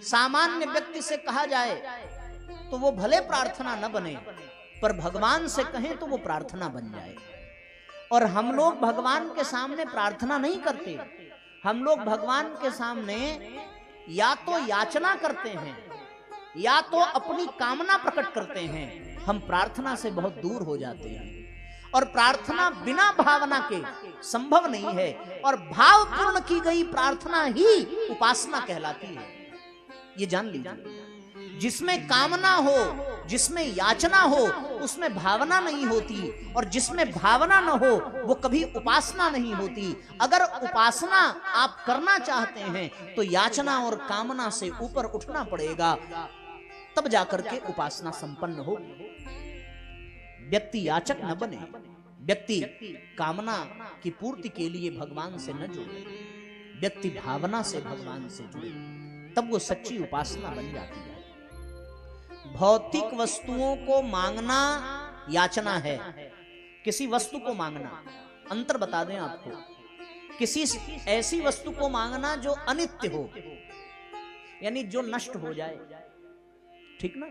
सामान्य व्यक्ति से कहा जाए तो वो भले प्रार्थना न बने, पर भगवान से कहें तो वो प्रार्थना बन जाए। और हम लोग भगवान के सामने प्रार्थना नहीं करते, हम लोग भगवान के सामने या तो याचना करते हैं या तो अपनी कामना प्रकट करते हैं। हम प्रार्थना से बहुत दूर हो जाते हैं, और प्रार्थना बिना भावना के संभव नहीं है। और भावपूर्ण की गई प्रार्थना ही उपासना कहलाती है, ये जान लीजिए। जिसमें कामना हो, जिसमें याचना हो, उसमें भावना नहीं होती, और जिसमें भावना न हो वो कभी उपासना नहीं होती। अगर उपासना आप करना चाहते हैं तो याचना और कामना से ऊपर उठना पड़ेगा, तब जाकर के उपासना संपन्न होगी। व्यक्ति याचक न बने, व्यक्ति कामना की पूर्ति के लिए भगवान से न जुड़े, व्यक्ति भावना से भगवान से जुड़े, तब वो सच्ची उपासना बन जाती है। भौतिक वस्तुओं को मांगना याचना है, किसी वस्तु को मांगना, अंतर बता दें आपको, किसी ऐसी वस्तु को मांगना जो अनित्य हो, यानी जो नष्ट हो जाए, ठीक ना,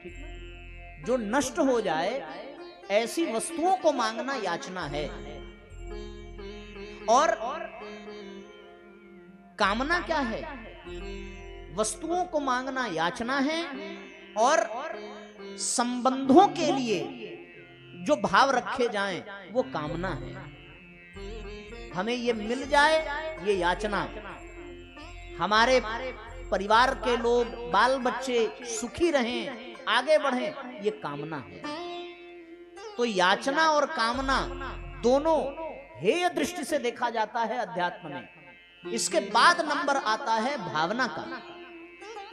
जो नष्ट हो जाए ऐसी वस्तुओं को मांगना याचना है। और कामना क्या है? वस्तुओं को मांगना याचना है, और संबंधों के लिए जो भाव रखे जाएं वो कामना है। हमें ये मिल जाए ये याचना, हमारे परिवार के लोग बाल बच्चे सुखी रहें, आगे बढ़ें, ये कामना है। तो याचना और कामना दोनों हेय दृष्टि से देखा जाता है अध्यात्म में। इसके बाद नंबर आता है भावना का।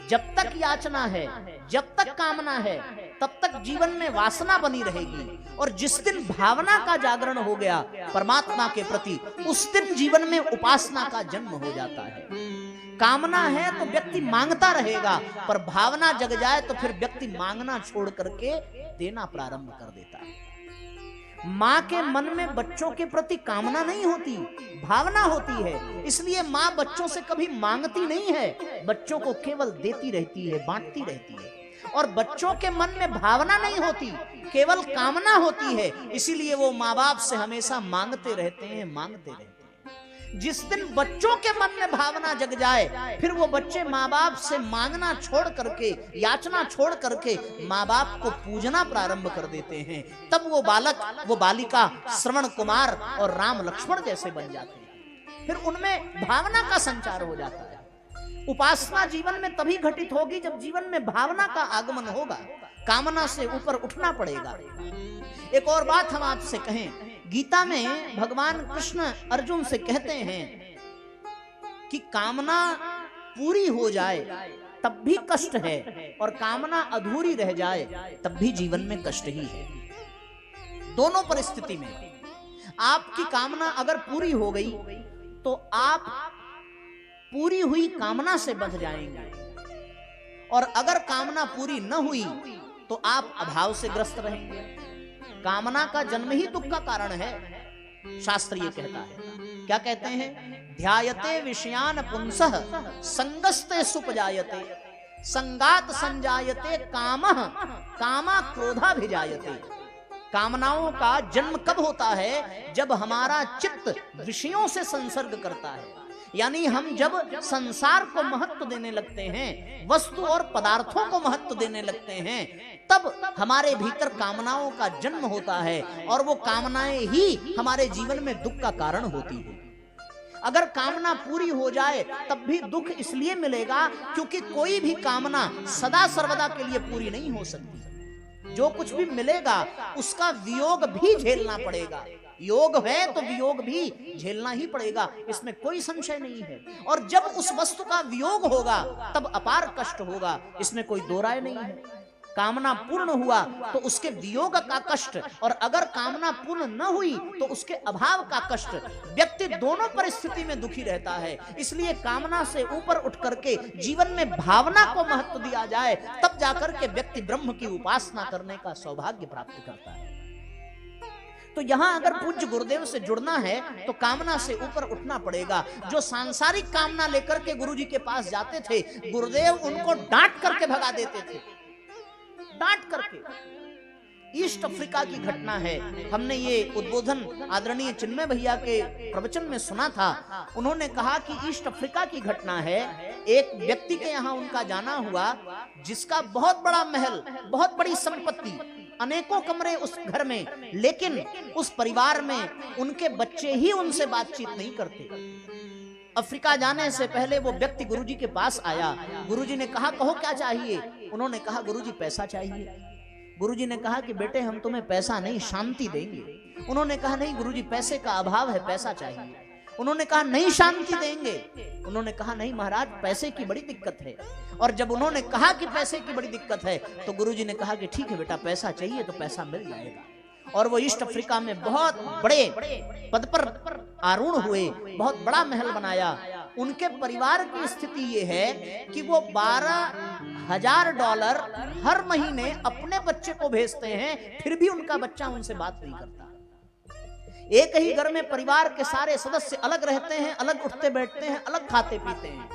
जब तक याचना है, जब तक कामना है, तब तक जीवन में वासना बनी रहेगी, और जिस दिन भावना का जागरण हो गया परमात्मा के प्रति, उस दिन जीवन में उपासना का जन्म हो जाता है। कामना है तो व्यक्ति मांगता रहेगा, पर भावना जग जाए तो फिर व्यक्ति मांगना छोड़ करके देना प्रारंभ कर देता है। माँ के मन में बच्चों के प्रति कामना नहीं होती, भावना होती है। इसलिए माँ बच्चों से कभी मांगती नहीं है, बच्चों को केवल देती रहती है, बांटती रहती है। और बच्चों के मन में भावना नहीं होती, केवल कामना होती है। इसीलिए वो माँ बाप से हमेशा मांगते रहते हैं, मांगते रहते हैं। जिस दिन बच्चों के मन में भावना जग जाए, फिर वो बच्चे माँ बाप से मांगना छोड़ करके, याचना छोड़ करके माँ बाप को पूजना प्रारंभ कर देते हैं। तब वो बालक, वो बालिका श्रवण कुमार और राम लक्ष्मण जैसे बन जाते हैं। फिर उनमें भावना का संचार हो जाता है। उपासना जीवन में तभी घटित होगी जब जीवन में भावना का आगमन होगा। कामना से ऊपर उठना पड़ेगा। एक और बात हम आपसे कहें, गीता में भगवान कृष्ण अर्जुन से कहते हैं कि कामना पूरी हो जाए तब भी कष्ट है, और कामना अधूरी रह जाए तब भी जीवन में कष्ट ही है। दोनों परिस्थिति में आपकी कामना अगर पूरी हो गई तो आप पूरी हुई कामना से बंध जाएंगे, और अगर कामना पूरी न हुई तो आप अभाव से ग्रस्त रहेंगे। कामना का जन्म ही दुख का कारण है, शास्त्र ये कहता है। क्या कहते हैं? ध्यायते विषयान पुंसः संगस्ते सुपजायते संगात संजायते कामः कामा क्रोधा भिजायते। कामनाओं का जन्म कब होता है? जब हमारा चित्त विषयों से संसर्ग करता है, यानी हम जब संसार को महत्व देने लगते हैं, वस्तु और पदार्थों को महत्व देने लगते हैं, तब हमारे भीतर कामनाओं का जन्म होता है, और वो कामनाएं ही हमारे जीवन में दुख का कारण होती है। अगर कामना पूरी हो जाए तब भी दुख इसलिए मिलेगा क्योंकि कोई भी कामना सदा सर्वदा के लिए पूरी नहीं हो सकती। जो कुछ भी मिलेगा उसका वियोग भी झेलना पड़ेगा। योग है तो वियोग भी झेलना ही पड़ेगा, इसमें कोई संशय नहीं है। और जब उस वस्तु का वियोग होगा तब अपार कष्ट होगा, इसमें कोई दो राय नहीं है। कामना पूर्ण हुआ तो उसके वियोग का कष्ट, और अगर कामना पूर्ण न हुई तो उसके अभाव का कष्ट। व्यक्ति दोनों परिस्थिति में दुखी रहता है। इसलिए कामना से ऊपर उठ करके जीवन में भावना को महत्व दिया जाए, तब जाकर के व्यक्ति ब्रह्म की उपासना करने का सौभाग्य प्राप्त करता है। तो यहाँ अगर पूज्य गुरुदेव से जुड़ना है तो कामना से ऊपर उठना पड़ेगा। जो सांसारिक कामना लेकर के गुरुजी के पास जाते थे, गुरुदेव उनको डांट करके भगा देते थे, डांट करके। ईस्ट अफ्रीका की घटना है। हमने ये उद्बोधन आदरणीय चिन्मय भैया के प्रवचन में सुना था। उन्होंने कहा कि ईस्ट अफ्रीका की घटना है। एक व्यक्ति के यहाँ उनका जाना हुआ, जिसका बहुत बड़ा महल, बहुत बड़ी संपत्ति, अनेकों कमरे उस घर में, लेकिन उस परिवार में उनके बच्चे ही उनसे बातचीत नहीं करते। अफ्रीका जाने से पहले वो व्यक्ति गुरुजी के पास आया। गुरुजी ने कहा, कहो क्या चाहिए? उन्होंने कहा, गुरुजी पैसा चाहिए। गुरुजी ने कहा कि बेटे हम तुम्हें पैसा नहीं शांति देंगे। उन्होंने कहा नहीं गुरुजी पैसे का अभाव है, पैसा चाहिए। उन्होंने कहा नहीं शांति देंगे। उन्होंने कहा नहीं महाराज पैसे की बड़ी दिक्कत है। और जब उन्होंने कहा कि पैसे की बड़ी दिक्कत है तो गुरुजी ने कहा कि ठीक है बेटा पैसा चाहिए तो पैसा मिल जाएगा। और वो ईस्ट अफ्रीका में बहुत बड़े पद पर आरूढ़ हुए, बहुत बड़ा महल बनाया। उनके परिवार की स्थिति ये है कि वो $12,000 हर महीने अपने बच्चे को भेजते हैं, फिर भी उनका बच्चा उनसे बात नहीं करता। एक ही घर में परिवार के सारे सदस्य अलग रहते हैं, अलग उठते बैठते हैं, अलग खाते पीते हैं।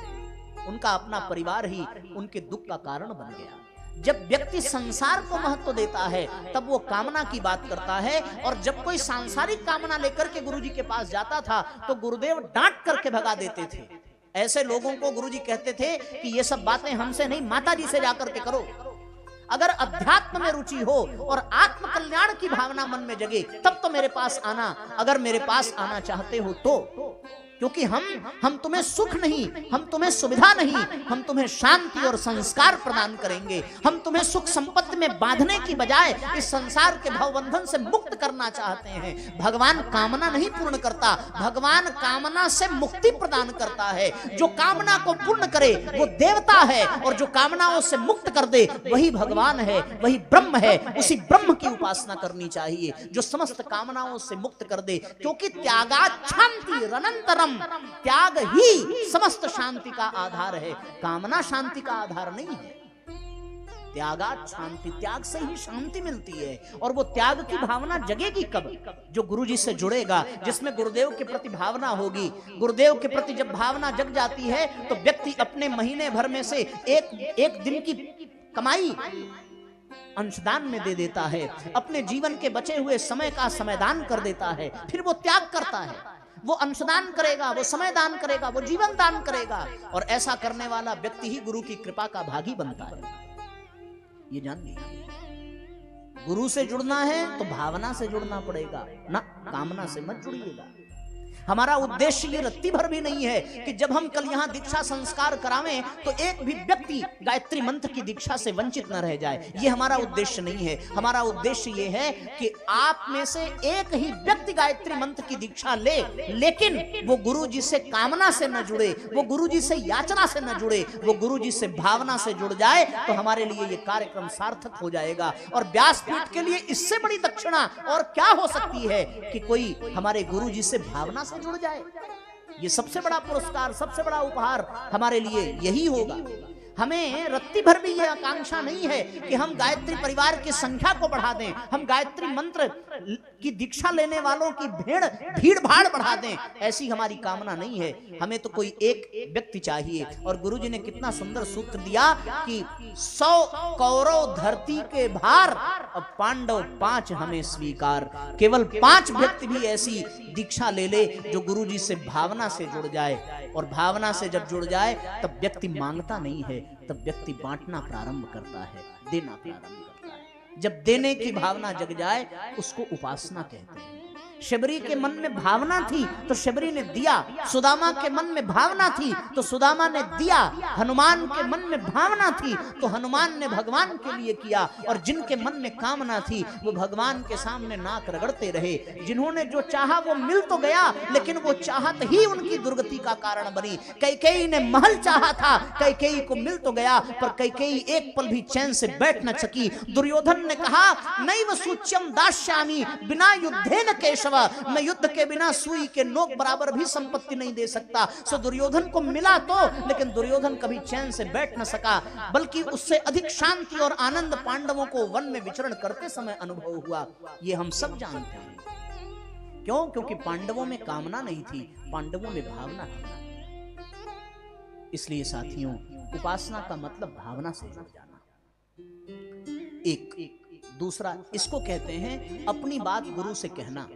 उनका अपना परिवार ही उनके दुख का कारण बन गया। जब व्यक्ति संसार को महत्व देता है तब वो कामना की बात करता है। और जब कोई सांसारिक कामना लेकर के गुरुजी के पास जाता था तो गुरुदेव डांट करके भगा देते थे। ऐसे लोगों को गुरुजी कहते थे कि ये सब बातें हमसे नहीं, माता जी से जाकर के करो। अगर अध्यात्म में रुचि हो और आत्म कल्याण की भावना मन में जगे तब तो मेरे पास आना, अगर मेरे पास आना चाहते हो तो। क्योंकि हम तुम्हें सुख नहीं, हम तुम्हें सुविधा नहीं, हम तुम्हें शांति और संस्कार प्रदान करेंगे। हम तुम्हें सुख संपत्ति में बांधने की बजाय इस संसार के भवबंधन से मुक्त करना चाहते हैं। भगवान कामना नहीं पूर्ण करता, भगवान कामना से मुक्ति प्रदान करता है। जो कामना को पूर्ण करे वो देवता है, और जो कामनाओं से मुक्त कर दे वही भगवान है, वही ब्रह्म है। उसी ब्रह्म की उपासना करनी चाहिए जो समस्त कामनाओं से मुक्त कर दे। क्योंकि त्यागात् शांति अनंतरम, त्याग ही समस्त शांति का आधार है, कामना शांति का आधार नहीं है। त्यागात् शांति, त्याग से ही शांति मिलती है। और वो त्याग की भावना जगेगी कब? जो गुरुजी से जुड़ेगा, जिसमें गुरुदेव के प्रति भावना होगी। गुरुदेव के प्रति जब भावना जग जाती है तो व्यक्ति अपने महीने भर में से एक दिन की कमाई अंशदान में दे देता है, अपने जीवन के बचे हुए समय का समयदान कर देता है। फिर वो त्याग करता है, वो अंशदान करेगा, वो समय दान करेगा, वो जीवन दान करेगा। और ऐसा करने वाला व्यक्ति ही गुरु की कृपा का भागी बनता है। ये जान लीजिए, गुरु से जुड़ना है तो भावना से जुड़ना पड़ेगा ना, कामना से मत जुड़िएगा। हमारा उद्देश्य ये रत्ती भर भी नहीं है कि जब हम कल यहाँ दीक्षा संस्कार करावें तो एक भी व्यक्ति गायत्री मंत्र की दीक्षा से वंचित न रह जाए। ये हमारा उद्देश्य नहीं है। हमारा उद्देश्य ये है कि आप में से एक ही व्यक्ति गायत्री मंत्र की दीक्षा ले, लेकिन वो गुरुजी से कामना से न जुड़े, वो गुरुजी से याचना से न जुड़े, वो गुरुजी से भावना से जुड़ जाए तो हमारे लिए ये कार्यक्रम सार्थक हो जाएगा। और व्यासपीठ के लिए इससे बड़ी दक्षिणा और क्या हो सकती है कि कोई हमारे गुरुजी से भावना से जुड़ जाए। ये सबसे बड़ा पुरस्कार, सबसे बड़ा उपहार हमारे लिए यही होगा। हमें रत्ती भर भी यह आकांक्षा नहीं है कि हम गायत्री परिवार की संख्या को बढ़ा दें, हम गायत्री मंत्र की दीक्षा लेने वालों की भीड़ भाड़ बढ़ा दें, ऐसी हमारी कामना नहीं है। हमें तो कोई एक व्यक्ति चाहिए। और गुरुजी ने कितना सुंदर सूत्र दिया कि 100 कौरव धरती के भार और पांडव 5 हमें स्वीकार। केवल 5 व्यक्ति भी ऐसी दीक्षा ले ले जो गुरुजी से भावना से जुड़ जाए। और भावना से जब जुड़ जाए तब व्यक्ति मांगता नहीं है, तब व्यक्ति बांटना प्रारंभ करता है, देना प्रारंभ करता है। जब देने की भावना जग जाए उसको उपासना कहते हैं। शबरी के मन में भावना थी तो शबरी ने दिया, सुदामा के मन में भावना थी तो सुदामा ने दिया, हनुमान के मन में भावना थी तो हनुमान ने भगवान के लिए किया। और जिनके मन में कामना थी वो भगवान के सामने नाक रगड़ते रहे। जिन्होंने जो चाहा वो मिल तो गया, लेकिन वो चाहत ही उनकी दुर्गति का कारण बनी। कैकेयी ने महल चाहा था, कैकेयी को मिल तो गया, पर कैकेयी एक पल भी चैन से बैठ न सकी। दुर्योधन ने कहा नैव सूच्यम दास्यामि बिना युद्धेन केशव, मैं युद्ध के बिना सुई के नोक बराबर भी संपत्ति नहीं दे सकता। सो दुर्योधन को मिला तो, लेकिन दुर्योधन कभी चैन से बैठ न सका, बल्कि उससे अधिक शांति और आनंद पांडवों को वन में विचरण करते समय अनुभव हुआ। ये हम सब जानते हैं। क्यों? क्योंकि पांडवों में कामना नहीं थी, पांडवों में भावना थी। इसलिए साथियों, उपासना का मतलब भावना से जुड़ जाना। एक दूसरा, इसको कहते हैं अपनी बात गुरु से कहना,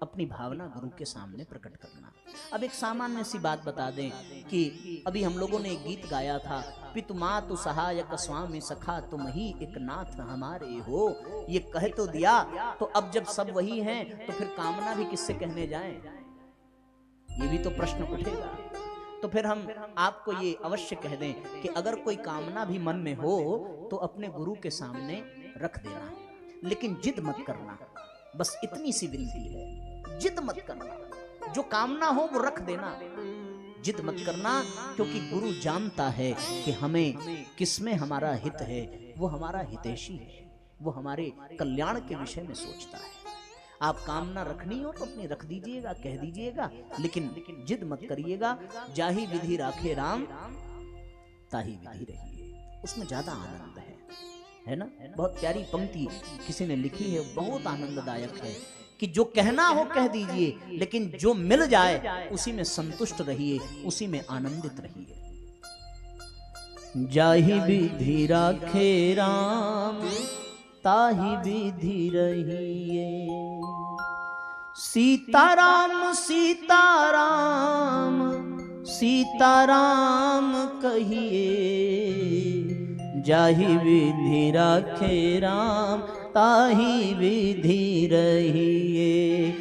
अपनी भावना गुरु के सामने प्रकट करना। अब एक सामान्य सी बात बता दें कि अभी हम लोगों ने एक गीत गाया था, पितु मातु सहायक स्वामी सखा तुम ही एक नाथ हमारे हो। ये कह तो दिया, तो अब जब सब वही हैं तो फिर कामना भी किससे कहने जाएं? ये भी तो प्रश्न उठेगा। तो फिर हम आपको ये अवश्य कह दें कि अगर कोई कामना भी मन में हो तो अपने गुरु के सामने रख देना, लेकिन जिद मत करना। बस इतनी सी विनती है, जिद मत करना। जो कामना हो वो रख देना, जिद मत करना, क्योंकि गुरु जानता है कि हमें किसमें हमारा हित है। वो हमारा हितैषी है, वो हमारे कल्याण के विषय में सोचता है। आप कामना रखनी हो तो अपनी रख दीजिएगा, कह दीजिएगा, लेकिन जिद मत करिएगा। जाही विधि राखे राम ताही विधि रहिए, उसमें ज्यादा आनंद है ना। बहुत प्यारी पंक्ति किसी ने लिखी है, बहुत आनंददायक है कि जो कहना हो कह दीजिए, लेकिन जो मिल जाए उसी में संतुष्ट रहिए, उसी में आनंदित रहिए। जाही विधि राखे राम ताही विधि रहिए, सीताराम सीताराम सीताराम कहिए, जाही विधि राखे राम ताही विधि रहिए।